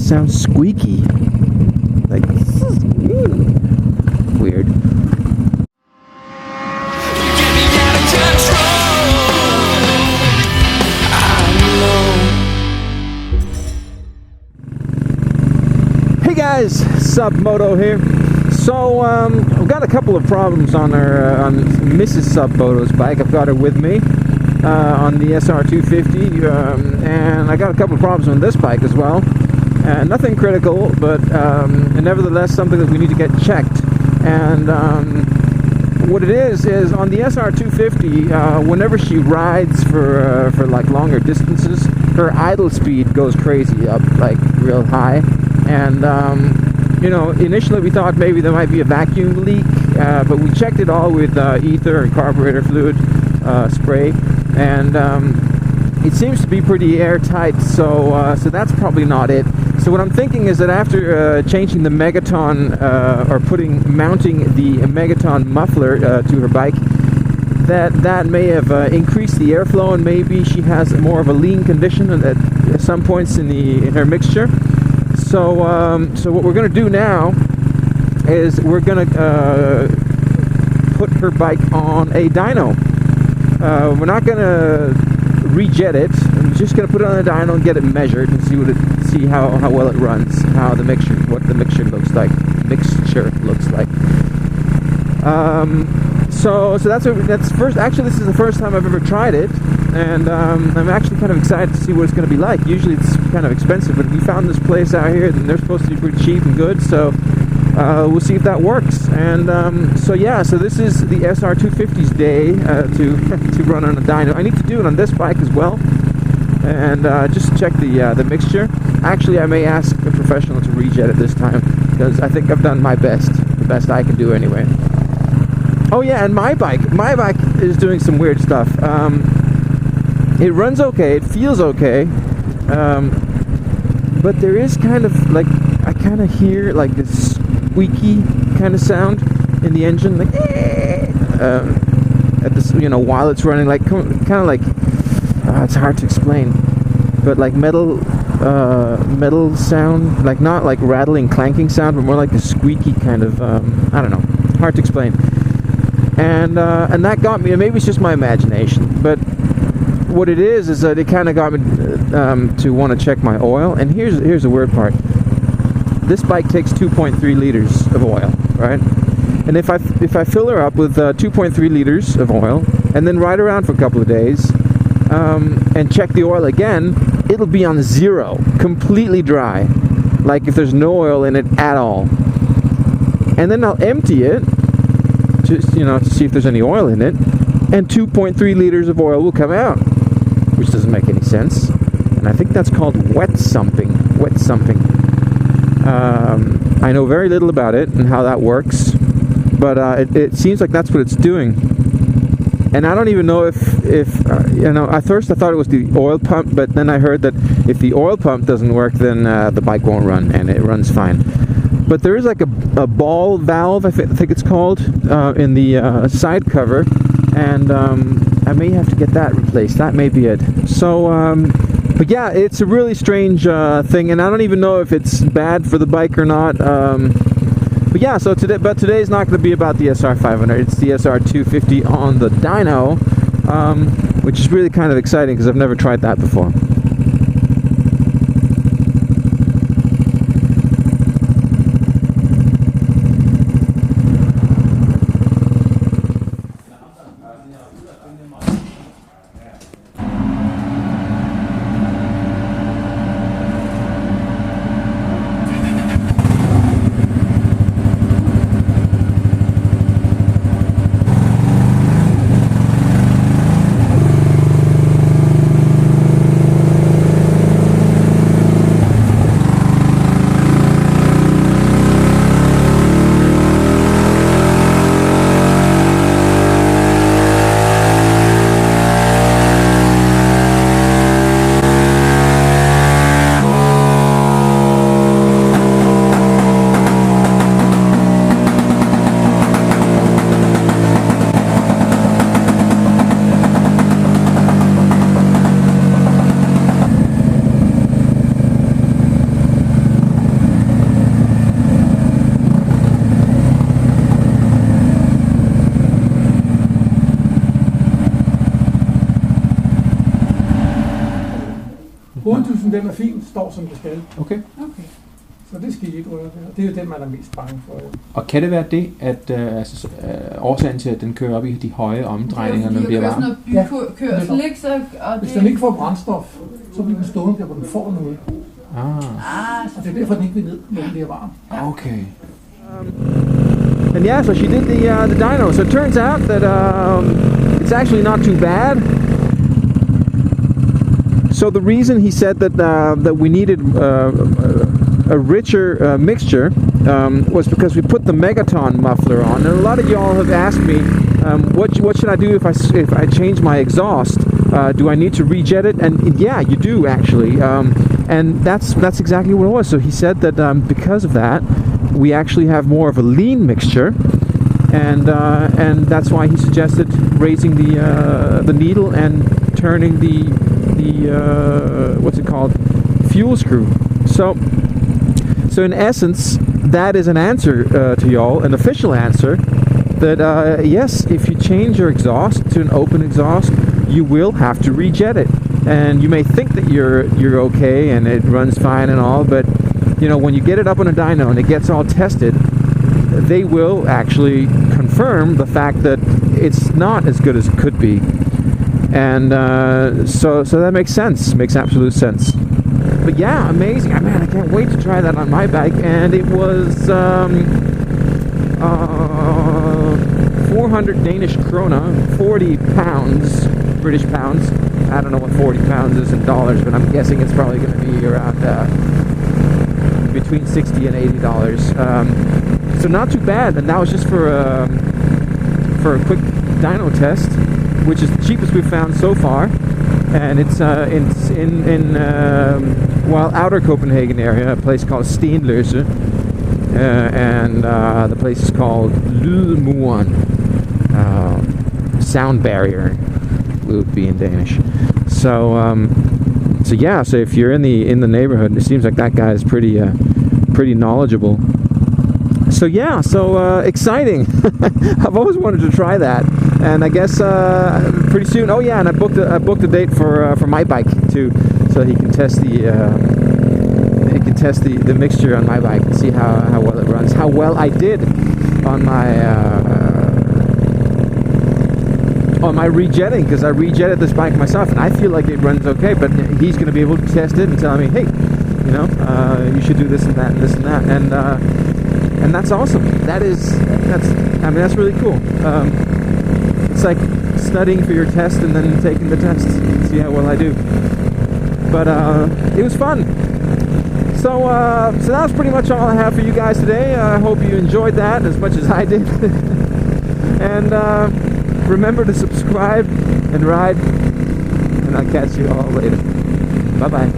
sounds squeaky. Like, weird. Hey guys, SUBMOTO here. So we've got a couple of problems on our on Mrs. SUBMOTO's bike. I've got her with me on the SR250, and I got a couple of problems on this bike as well. Nothing critical, but nevertheless something that we need to get checked. And what it is on the SR250, whenever she rides for like longer distances, her idle speed goes crazy up, like real high. And you know, initially we thought maybe there might be a vacuum leak, but we checked it all with ether and carburetor fluid spray, and it seems to be pretty airtight, so that's probably not it. So what I'm thinking is that after changing the Megaton, or mounting the Megaton muffler to her bike, that may have increased the airflow, and maybe she has more of a lean condition at some points in her mixture. So what we're going to do now is we're going to put her bike on a dyno. We're not going to rejet it. I'm just going to put it on a dyno and get it measured and see how well it runs, what the mixture looks like. So that's first. Actually, this is the first time I've ever tried it, and I'm actually kind of excited to see what it's going to be like. Usually it's kind of expensive, but we found this place out here, and they're supposed to be pretty cheap and good. So we'll see if that works. And so this is the SR250's day to run on a dyno. I need to do it on this bike as well, and just check the mixture. Actually, I may ask a professional to rejet it this time, because I think I've done my best, the best I can do anyway. Oh yeah, and my bike is doing some weird stuff. It runs okay, it feels okay, but there is kind of like, I kind of hear like this squeaky kind of sound in the engine, like at this, you know, while it's running, like kind of like it's hard to explain, but like metal sound, like not like rattling, clanking sound, but more like a squeaky kind of I don't know, hard to explain. And that got me, and maybe it's just my imagination, but what it is that it kind of got me to want to check my oil. And here's the weird part. This bike takes 2.3 liters of oil, right? And if I fill her up with 2.3 liters of oil and then ride around for a couple of days and check the oil again, it'll be on zero, completely dry, like if there's no oil in it at all. And then I'll empty it, just, you know, to see if there's any oil in it, and 2.3 liters of oil will come out, which doesn't make any sense. And I think that's called wet sumping. I know very little about it and how that works, but it seems like that's what it's doing. And I don't even know if you know, at first I thought it was the oil pump, but then I heard that if the oil pump doesn't work, then the bike won't run, and it runs fine. But there is like a ball valve, I think it's called, in the side cover, and I may have to get that replaced. That may be it. So, but yeah, it's a really strange thing, and I don't even know if it's bad for the bike or not. But yeah, so today's not going to be about the SR500. It's the SR250 on the dyno, which is really kind of exciting because I've never tried that before. Låsen den er fint, står som det skal. Okay. Så det skal I ikke røre ved. Det er jo den, man er mest bange for. Og kan det være det, at årsagen til, at den kører op i de høje omdrejninger, når den bliver varm? Ja, kørsel, ikke? Hvis den ikke får brændstof, så bliver den stående der, hvor den får noget. Og det er derfor, den ikke vil ned, når den bliver varm. Okay. And yeah, so she did the dyno. So it turns out that it's actually not too bad. So the reason he said that we needed a richer mixture was because we put the Megaton muffler on, and a lot of y'all have asked me, what should I do if I change my exhaust? Do I need to rejet it? And yeah, you do actually, and that's exactly what it was. So he said that because of that, we actually have more of a lean mixture, and that's why he suggested raising the needle and turning the what's it called, fuel screw. So in essence, that is an answer to y'all, an official answer, that yes, if you change your exhaust to an open exhaust, you will have to rejet it. And you may think that you're okay and it runs fine and all, but you know, when you get it up on a dyno and it gets all tested, they will actually confirm the fact that it's not as good as it could be. And so that makes sense, makes absolute sense. But yeah, amazing. Man, I can't wait to try that on my bike. And it was 400 Danish krona, 40 pounds, British pounds. I don't know what 40 pounds is in dollars, but I'm guessing it's probably going to be around between $60 and $80. So not too bad. And that was just for a quick dyno test, which is the cheapest we've found so far. And it's in outer Copenhagen area, a place called Stenløse, and the place is called Lydmuren, sound barrier would be in Danish. So yeah, so if you're in the neighborhood, it seems like that guy is pretty knowledgeable. So yeah, exciting. I've always wanted to try that, and I guess pretty soon. Oh yeah, and I booked a date for my bike too, so he can test the mixture on my bike and see how well it runs, how well I did on my rejetting, because I rejetted this bike myself, and I feel like it runs okay. But he's going to be able to test it and tell me, hey, you know, you should do this and that and this and that, and that's awesome. That's really cool. It's like studying for your test and then taking the test, see how well I do. But it was fun. So that was pretty much all I have for you guys today. I hope you enjoyed that as much as I did. And remember to subscribe and ride, and I'll catch you all later. Bye bye.